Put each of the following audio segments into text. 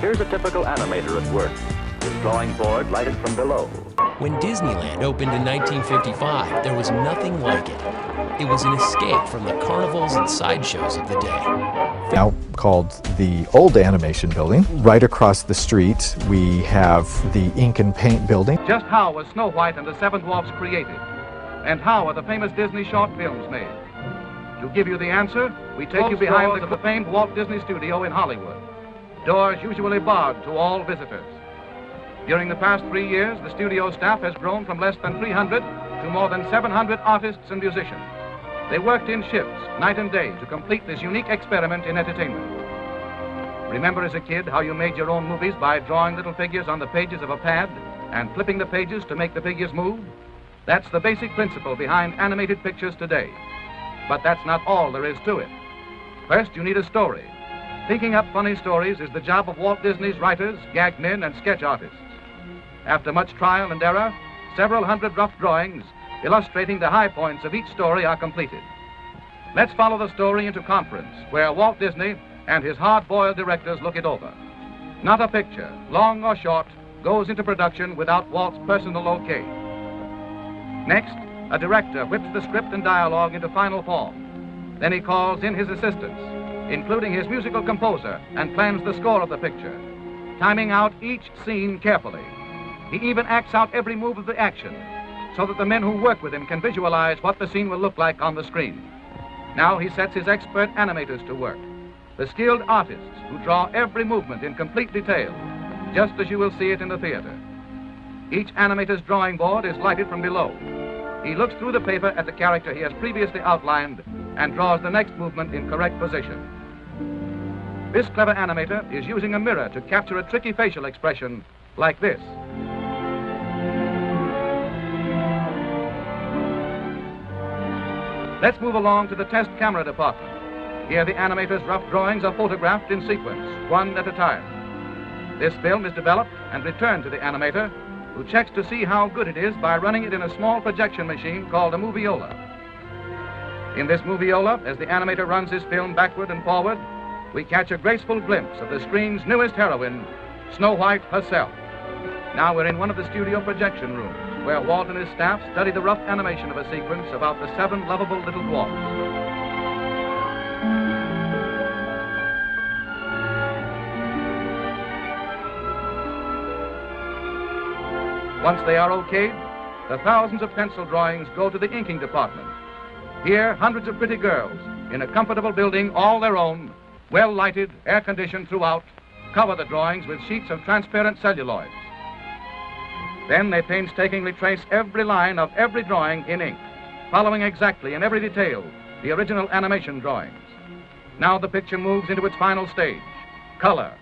Here's a typical animator at work, his drawing board lighted from below. When Disneyland opened in 1955, there was nothing like it. It was an escape from the carnivals and sideshows of the day. Now called the Old Animation Building. Right across the street, we have the Ink and Paint Building. Just how was Snow White and the Seven Dwarfs created? And how are the famous Disney short films made? To give you the answer, we take you behind the famed Walt Disney Studio in Hollywood. Doors usually barred to all visitors. During the past 3 years, the studio staff has grown from less than 300 to more than 700 artists and musicians. They worked in shifts, night and day, to complete this unique experiment in entertainment. Remember as a kid how you made your own movies by drawing little figures on the pages of a pad and flipping the pages to make the figures move? That's the basic principle behind animated pictures today. But that's not all there is to it. First, you need a story. Thinking up funny stories is the job of Walt Disney's writers, gag men, and sketch artists. After much trial and error, several hundred rough drawings illustrating the high points of each story are completed. Let's follow the story into conference, where Walt Disney and his hard-boiled directors look it over. Not a picture, long or short, goes into production without Walt's personal okay. Next, a director whips the script and dialogue into final form. Then he calls in his assistants, including his musical composer, and plans the score of the picture, timing out each scene carefully. He even acts out every move of the action, so that the men who work with him can visualize what the scene will look like on the screen. Now he sets his expert animators to work, the skilled artists who draw every movement in complete detail, just as you will see it in the theater. Each animator's drawing board is lighted from below. He looks through the paper at the character he has previously outlined and draws the next movement in correct position. This clever animator is using a mirror to capture a tricky facial expression like this. Let's move along to the test camera department. Here the animator's rough drawings are photographed in sequence, one at a time. This film is developed and returned to the animator, who checks to see how good it is by running it in a small projection machine called a moviola. In this moviola, as the animator runs his film backward and forward, we catch a graceful glimpse of the screen's newest heroine, Snow White herself. Now we're in one of the studio projection rooms, where Walt and his staff study the rough animation of a sequence about the 7 lovable little dwarfs. Once they are okayed, the thousands of pencil drawings go to the inking department. Here, hundreds of pretty girls, in a comfortable building all their own, well lighted, air-conditioned throughout, cover the drawings with sheets of transparent celluloids. Then they painstakingly trace every line of every drawing in ink, following exactly in every detail the original animation drawings. Now the picture moves into its final stage, color.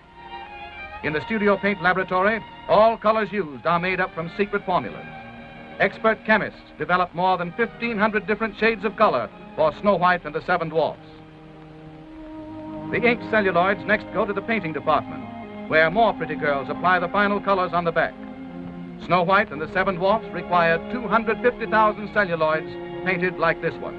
In the studio paint laboratory, all colors used are made up from secret formulas. Expert chemists develop more than 1,500 different shades of color for Snow White and the 7 Dwarfs. The inked celluloids next go to the painting department, where more pretty girls apply the final colors on the back. Snow White and the 7 Dwarfs required 250,000 celluloids painted like this one.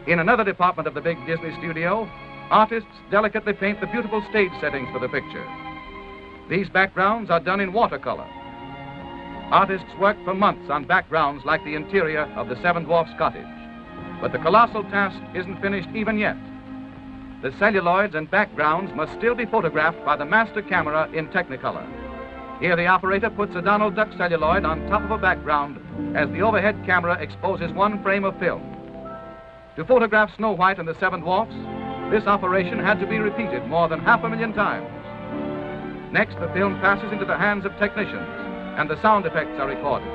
In another department of the big Disney studio, artists delicately paint the beautiful stage settings for the picture. These backgrounds are done in watercolor. Artists work for months on backgrounds like the interior of the 7 Dwarfs cottage. But the colossal task isn't finished even yet. The celluloids and backgrounds must still be photographed by the master camera in Technicolor. Here the operator puts a Donald Duck celluloid on top of a background as the overhead camera exposes one frame of film. To photograph Snow White and the 7 Dwarfs, this operation had to be repeated more than 500,000 times. Next, the film passes into the hands of technicians, and the sound effects are recorded.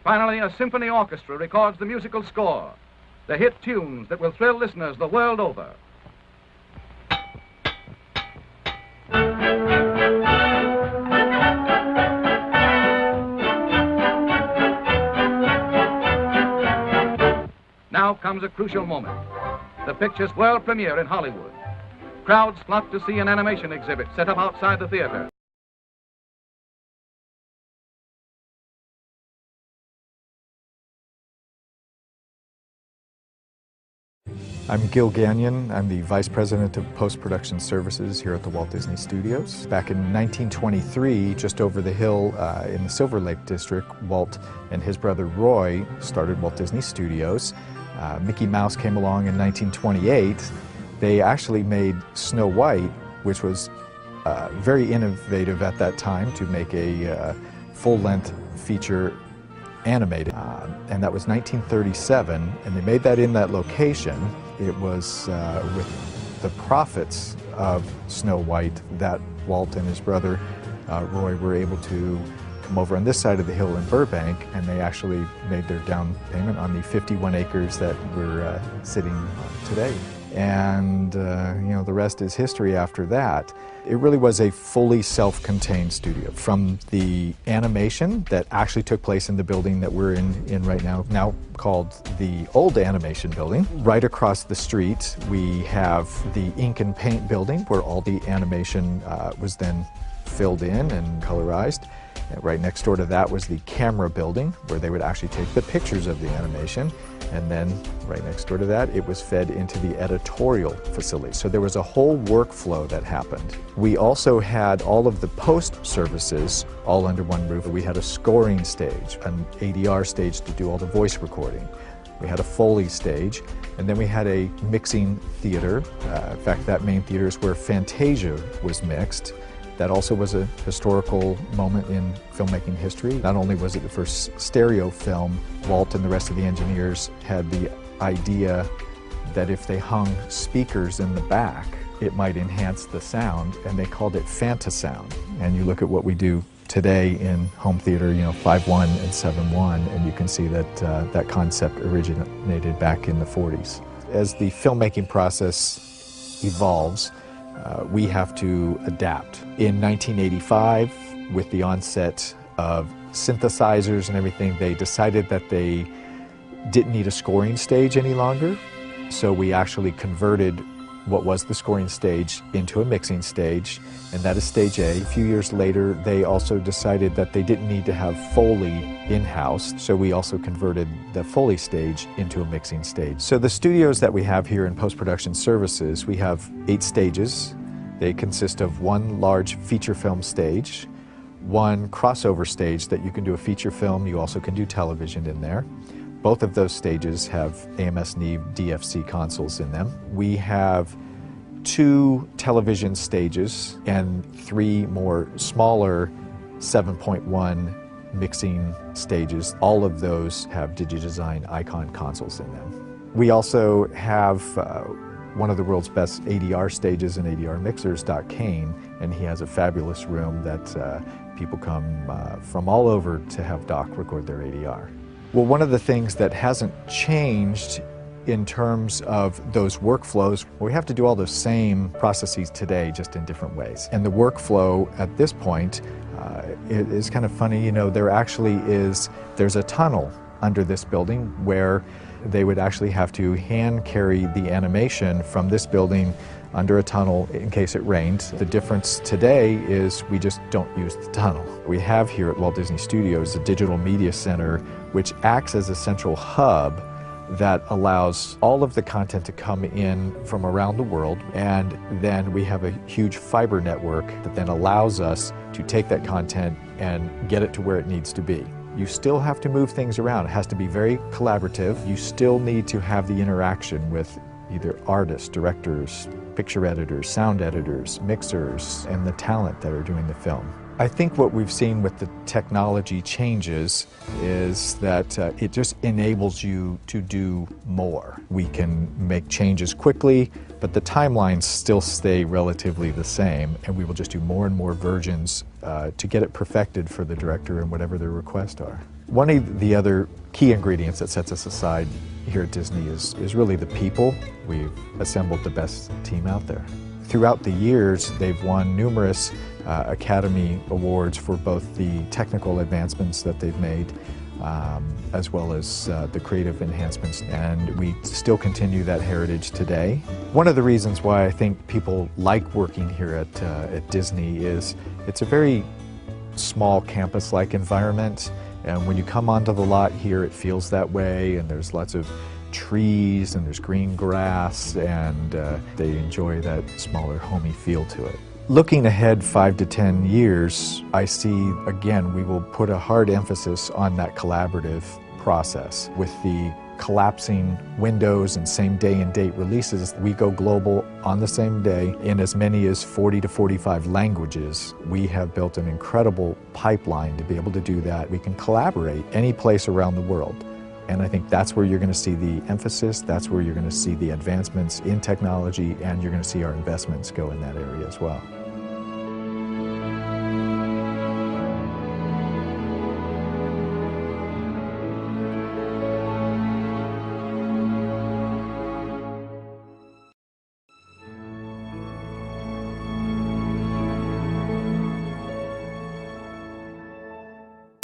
Finally, a symphony orchestra records the musical score, the hit tunes that will thrill listeners the world over. comes a crucial moment. The picture's world premiere in Hollywood. Crowds flock to see an animation exhibit set up outside the theater. I'm Gil Gagnon. I'm the Vice President of Post-Production Services here at the Walt Disney Studios. Back in 1923, just over the hill in the Silver Lake District, Walt and his brother Roy started Walt Disney Studios. Mickey Mouse came along in 1928. They actually made Snow White, which was very innovative at that time to make a full-length feature animated, and that was 1937, and they made that in that location. It was with the profits of Snow White that Walt and his brother Roy were able to come over on this side of the hill in Burbank, and they actually made their down payment on the 51 acres that we're sitting on today. And you know, the rest is history after that. It really was a fully self-contained studio. From the animation that actually took place in the building that we're in right now called the Old Animation Building. Right across the street we have the ink and paint building where all the animation was then filled in and colorized. Right next door to that was the camera building where they would actually take the pictures of the animation, and then right next door to that it was fed into the editorial facility. So there was a whole workflow that happened. We also had all of the post services all under one roof. We had a scoring stage, an ADR stage to do all the voice recording. We had a Foley stage, and then we had a mixing theater. In fact, that main theater is where Fantasia was mixed. That also was a historical moment in filmmaking history. Not only was it the first stereo film, Walt and the rest of the engineers had the idea that if they hung speakers in the back, it might enhance the sound, and they called it Fantasound. And you look at what we do today in home theater, you know, 5.1 and 7.1, and you can see that that concept originated back in the 40s. As the filmmaking process evolves, we have to adapt. In 1985, with the onset of synthesizers and everything, they decided that they didn't need a scoring stage any longer. So we actually converted what was the scoring stage into a mixing stage, and that is stage A. A few years later, they also decided that they didn't need to have Foley in-house, so we also converted the Foley stage into a mixing stage. So the studios that we have here in post-production services, we have 8 stages. They consist of one large feature film stage, one crossover stage that you can do a feature film, you also can do television in there. Both of those stages have AMS-NIB DFC consoles in them. We have 2 television stages and 3 more smaller 7.1 mixing stages. All of those have DigiDesign Icon consoles in them. We also have one of the world's best ADR stages and ADR mixers, Doc Kane, and he has a fabulous room that people come from all over to have Doc record their ADR. Well, one of the things that hasn't changed in terms of those workflows, we have to do all those same processes today, just in different ways. And the workflow at this point, it is kind of funny, you know, there's a tunnel under this building where they would actually have to hand carry the animation from this building under a tunnel in case it rained. The difference today is we just don't use the tunnel. We have here at Walt Disney Studios a digital media center which acts as a central hub that allows all of the content to come in from around the world, and then we have a huge fiber network that then allows us to take that content and get it to where it needs to be. You still have to move things around. It has to be very collaborative. You still need to have the interaction with either artists, directors, picture editors, sound editors, mixers, and the talent that are doing the film. I think what we've seen with the technology changes is that it just enables you to do more. We can make changes quickly, but the timelines still stay relatively the same, and we will just do more and more versions to get it perfected for the director and whatever their requests are. One of the other key ingredients that sets us aside here at Disney is really the people. We've assembled the best team out there. Throughout the years, they've won numerous Academy Awards for both the technical advancements that they've made, as well as the creative enhancements, and we still continue that heritage today. One of the reasons why I think people like working here at Disney is it's a very small campus-like environment, and when you come onto the lot here it feels that way, and there's lots of trees and there's green grass, and they enjoy that smaller homey feel to it. Looking ahead 5 to 10 years, I see, again, we will put a hard emphasis on that collaborative process. With the collapsing windows and same day and date releases, we go global on the same day in as many as 40 to 45 languages. We have built an incredible pipeline to be able to do that. We can collaborate any place around the world. And I think that's where you're going to see the emphasis, that's where you're going to see the advancements in technology, and you're going to see our investments go in that area as well.